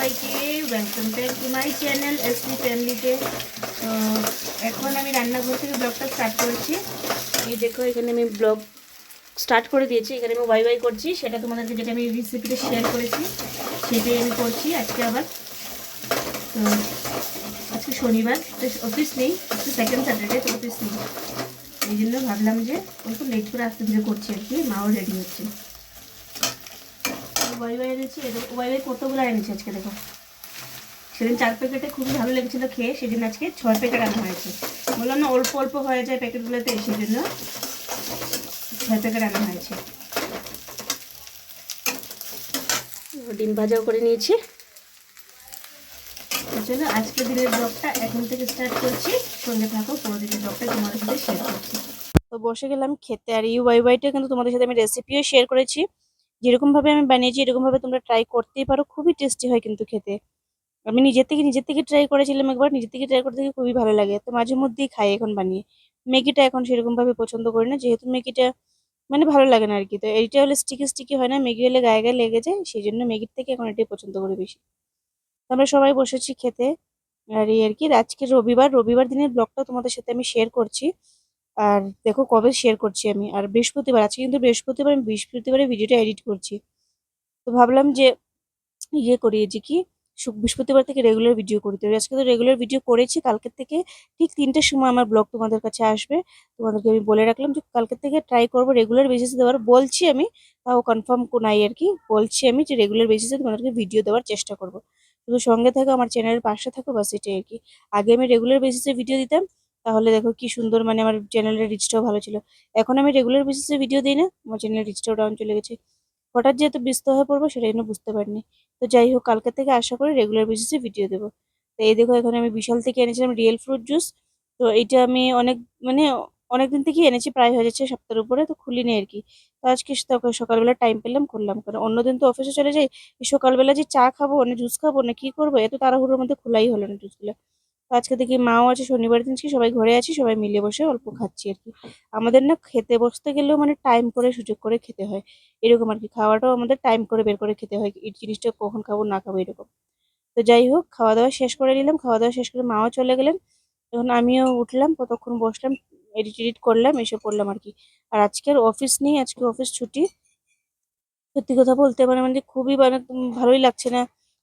সবাইকে welcome back to my channel SP ফ্যামিলিতে। তো এখন আমি রান্নাঘর থেকে ব্লগটা স্টার্ট করেছি। এই দেখো এখানে আমি ব্লগ স্টার্ট করে দিয়েছি। এখানে আমি ওয়াই করছি, সেটা তোমাদেরকে যেটা আমি রেসিপিতে শেয়ার করেছি সেটাই আমি করছি আজকে আবার। তো আজকে শনিবার, অফিস নেই, আজকে সেকেন্ড স্যাটারডে, তো অফিস নেই, এই জন্য ভাবলাম যে অল্প লেট করে আস্তে ধীরে করছি আর কি। মাও রেডি হচ্ছে। ওয়াই এনেছি, ওয়াই কতগুলো এনেছি আজকে দেখো। সেদিন 4 প্যাকেটে খুবই ভালো লেগেছিলো খেয়ে, সেদিন আজকে 6 প্যাকেট আনা হয়েছে। বললাম না অল্প অল্প হয়ে যায় প্যাকেটগুলোতে, সেই জন্য 6 প্যাকেট আনা হয়েছে। ডিম ভাজাও করে নিয়েছি। চলো আজকের দিনের ব্লগটা এখন থেকে স্টার্ট করছি। সঙ্গে থাকো, পুরো দিনের ব্লগটা তোমাদের সাথে শেয়ার করছি। তো বসে গেলাম খেতে। আর এই ওয়াইটা কিন্তু তোমাদের সাথে আমি রেসিপিও শেয়ার করেছি। যেরকমভাবে আমি বানিয়েছি এরকমভাবে তোমরা ট্রাই করতেই পারো, খুবই টেস্টি হয় কিন্তু খেতে। আমি নিজের থেকে ট্রাই করেছিলাম একবার, নিজের থেকে ট্রাই করতে গিয়ে খুবই ভালো লাগে। তো মাঝে মধ্যেই খাই এখন বানিয়ে। ম্যাগিটা এখন সেরকম ভাবে পছন্দ করি না, যেহেতু ম্যাগিটা মানে ভালো লাগে না আর কি। তো এইটা হলে স্টিকি স্টিকি হয় না, ম্যাগি হলে গায়ে গায়ে লেগে যায়, সেই জন্য ম্যাগির থেকে এখন এটাই পছন্দ করি বেশি। আমরা সবাই বসেছি খেতে। আর এই আর কি, আজকে রবিবার দিনের ব্লগটা তোমাদের সাথে আমি শেয়ার করছি। আর দেখো কবে শেয়ার করছি আমি, আর বৃহস্পতিবার আজকে কিন্তু বৃহস্পতিবার, আমি বৃহস্পতিবারে ভিডিওটা এডিট করছি। তো ভাবলাম যে করি যে কি বৃহস্পতিবার থেকে রেগুলার ভিডিও করতে হবে। আজকে তো রেগুলার ভিডিও করেছি, কালকের থেকে ঠিক 3টের সময় আমার ব্লগ তোমাদের কাছে আসবে। তোমাদেরকে আমি বলে রাখলাম যে কালকের থেকে ট্রাই করবো রেগুলার বেসিসে দেওয়ার। বলছি আমি, তাও কনফার্ম নাই আর কি, বলছি আমি যে রেগুলার বেসিসে তোমাদেরকে ভিডিও দেওয়ার চেষ্টা করব। শুধু সঙ্গে থাকো, আমার চ্যানেলের পাশে থাকো, বাস এটাই আর কি। আগে আমি রেগুলার বেসিসে ভিডিও দিতাম, তাহলে দেখো কি সুন্দর, মানে আমার চ্যানেলের রিচটাও ভালো ছিল। এখন আমি রেগুলার বেসিসে ভিডিও দিই না, আমার চ্যানেলের রিচটাও ডাউন চলে গেছে। হঠাৎ যেহেতু ব্যস্ত হয়ে পড়বো, সেটা জন্য বুঝতে পারিনি। তো যাই হোক, কালকে থেকে আশা করি রেগুলার বেসিসে ভিডিও দেবো। তো এই দেখো, এখানে আমি বিশাল থেকে এনেছিলাম রিয়েল ফ্রুট জুস। তো এইটা আমি মানে অনেকদিন থেকেই এনেছি, প্রায় হয়ে যাচ্ছে সপ্তাহের উপরে, তো খুলিনি আর কি। তো আজকে সকালবেলা টাইম পেলাম করলাম, কারণ অন্যদিন তো অফিসে চলে যাই। এই সকালবেলা যে চা খাবো না জুস খাবো না কি করবো, এত তাড়াহুড়োর মধ্যে খোলাই হলো না জুসগুলো। তো আজকে দেখি মাও আছে, শনিবার দিন সবাই ঘরে আছি, সবাই মিলে বসে অল্প খাচ্ছি আর কি। আমাদের না খেতে বসতে গেলেও মানে টাইম করে সুযোগ করে খেতে হয়, এরকম আর কি। খাওয়াটাও আমাদের টাইম করে বের করে খেতে হয়, এই জিনিসটা কখন খাবো না খাবো এরকম। তো যাই হোক, খাওয়া দাওয়া শেষ করে নিলাম, খাওয়া দাওয়া শেষ করে মাও চলে গেলেন। এখন আমিও উঠলাম, কতক্ষণ বসলাম, এডিট করলাম, এসে পড়লাম আর কি। আর আজকের অফিস নেই, আজকে অফিস ছুটি। সত্যি কথা বলতে মানে খুবই ভালোই লাগছে না।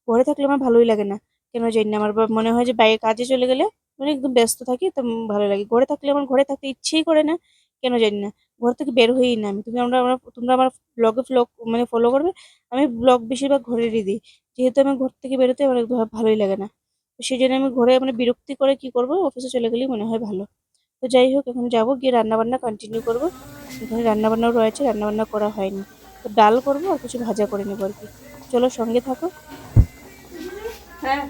ঘরে থাকলে আমার ভালোই লাগে না, কেন জানি না। আমার মনে হয় যে বাইরে কাজে চলে গেলে মানে একদম ব্যস্ত থাকি, তো ভালো লাগে। ঘরে থাকলে আমার ঘরে থাকতে ইচ্ছেই করে না, কেন জানি না। ঘর থেকে বের হই না আমি। তোমরা আমার ব্লগ মানে ফলো করবে। আমি ব্লগ বেশিরভাগ ঘরেরই দিই, যেহেতু আমি ঘর থেকে বেরোতে আমার একদম ভালোই লাগে না। তো সেই জন্য আমি ঘরে মানে বিরক্তি করে কি করবো, অফিসে চলে গেলেই মনে হয় ভালো। তো যাই হোক, এখন যাবো, গিয়ে রান্না বান্না কন্টিনিউ করবো। এখানে রান্না বান্নাও রয়েছে, রান্না বান্না করা হয়নি। তো ডাল করবো আর কিছু ভাজা করে নেবো আর কি। চলো সঙ্গে থাকো। হ্যাঁ,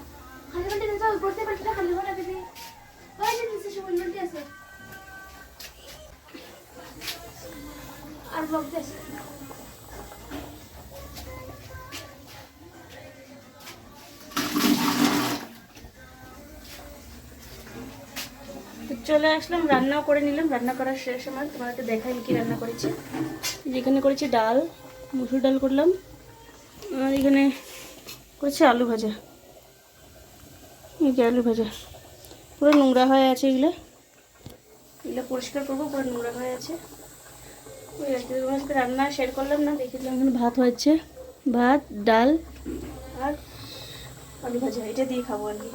চলে আসলাম, রান্নাও করে নিলাম। রান্না করার শেষ আমার, তোমাদেরকে দেখাই কি রান্না করেছি। যেখানে করেছি ডাল, মুসুর ডাল করলাম, আর এখানে করেছি আলু ভাজা। এই যে আলু ভাজা, পুরো নোংরা হয়ে আছে এগুলো, এগুলো পরিষ্কার করবো, পুরো নোংরা হয়ে আছে। ওই আর কি, তোমার রান্না শেয়ার করলাম না, দেখেছিলাম এখানে ভাত হয়েছে, ভাত ডাল আর আলু ভাজা, এটা দিয়ে খাবো আর কি।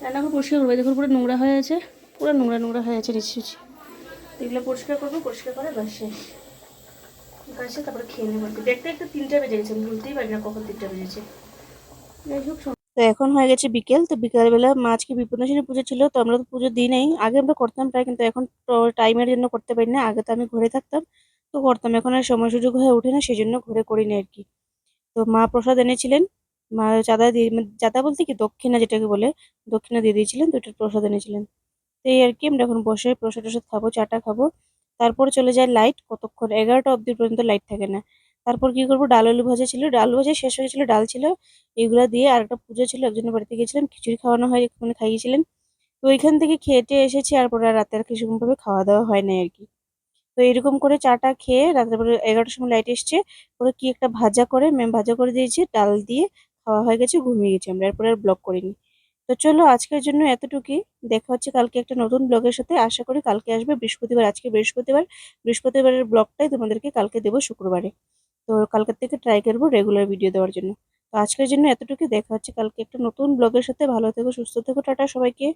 রান্না করে পরিষ্কার করবো, দেখুন পুরো নোংরা হয়ে আছে, পুরো নোংরা হয়ে আছে নিশ্চয়ই। এগুলো পরিষ্কার করবো, পরিষ্কার করে বাস শেষ কাছে, তারপরে খেয়ে নেবো আর কি। দেখতে দেখতে 3টা বেজে গেছে, আমি বলতেই পারি না কখন 3টা বেজেছে। যাই হোক, তো এখন হয়ে গেছে বিকেল। তো বিকালবেলা মা আজকে বিপন্নসিনী পুজো ছিল, তো আমরা তো পুজো দিই নাই। আগে আমরা করতাম প্রায়, কিন্তু এখন তো টাইমের জন্য করতে পারি না। আগে তো আমি ঘরে থাকতাম, তো করতাম, এখন আর সময় সুযোগ হয়ে ওঠে না, সেই জন্য ঘরে করিনি আর কি। তো মা প্রসাদ এনেছিলেন, মা চাঁদা দিয়ে, চাঁদা বলতে কি দক্ষিণা যেটাকে বলে, দক্ষিণা দিয়ে দিয়েছিলেন, তো এটার প্রসাদ এনেছিলেন। তো এই আর কি, আমরা এখন বসে প্রসাদ টসাদ খাবো, চাটা খাবো। তারপর চলে যায় লাইট, কতক্ষণ 11টা অবধি পর্যন্ত লাইট থাকে না। তারপর কি করবো, ডাল আলু ভাজা ছিল, ডাল ভাজা শেষ হয়ে গেছিলো, ডাল ছিল, এগুলা দিয়ে। আর একটা পুজো ছিল, একজনের বাড়িতে গেছিলাম, খিচুড়ি খাওয়ানো হয়, মানে খাইয়েছিলেন। তো ওইখান থেকে খেটে এসেছি, আর পরে রাতে আর সেরকম ভাবে খাওয়া দাওয়া হয় না আর কি। তো এরকম করে চাটা খেয়ে রাত্রে পরে 11টার সময় লাইট এসছে, পরে কি একটা ভাজা করে ম্যাম ভাজা করে দিয়েছে ডাল দিয়ে, খাওয়া হয়ে গেছে, ঘুমিয়ে গেছি আমরা, এরপরে আর ব্লগ করিনি। তো চলো আজকের জন্য এতটুকুই। দেখা হচ্ছে কালকে একটা নতুন ব্লগের সাথে। আশা করি কালকে আসবে বৃহস্পতিবার, আজকে বৃহস্পতিবার, বৃহস্পতিবারের ব্লগটাই তোমাদেরকে কালকে দেবো শুক্রবারে। তো কালকের থেকে ট্রাই করবো রেগুলার ভিডিও দেওয়ার জন্য। তো আজকের জন্য এতটুকুই। দেখা হচ্ছে কালকে একটা নতুন ব্লগের সাথে। ভালো থেকো, সুস্থ থেকো, টাটা সবাইকে।